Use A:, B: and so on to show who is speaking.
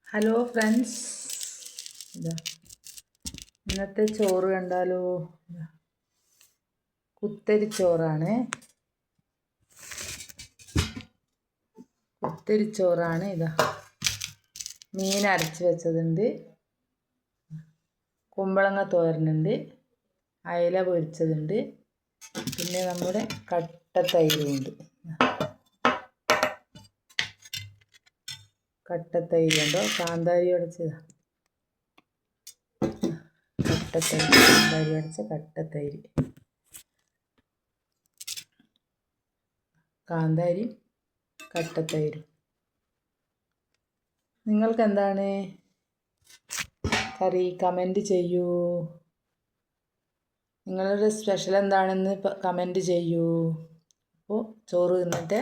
A: Hello friends, ഇതാ ഇന്നത്തെ ചോറ് കണ്ടാലോ. കുത്തരിച്ചോറാണ്. കുത്തരിച്ചോറാണ്. ഇതാ മീൻ അരച്ച് വെച്ചതുണ്ട്, കുമ്പളങ്ങ തോരനുണ്ട്, അയല പൊരിച്ചതുണ്ട്, പിന്നെ നമ്മുടെ കട്ടത്തൈരുമുണ്ട്. കട്ടത്തൈരുണ്ടോ, കാന്താരി ഉടച്ചതാ. കട്ടത്തൈര്, കാന്താരി ഉടച്ച കട്ടത്തൈര്, കാന്താരി കട്ടത്തൈരും. നിങ്ങൾക്ക് എന്താണ് കറി? കമൻറ്റ് ചെയ്യൂ. നിങ്ങളുടെ സ്പെഷ്യൽ എന്താണെന്ന് കമൻറ്റ് ചെയ്യൂ. അപ്പോൾ ചോറ് തിന്നിട്ട്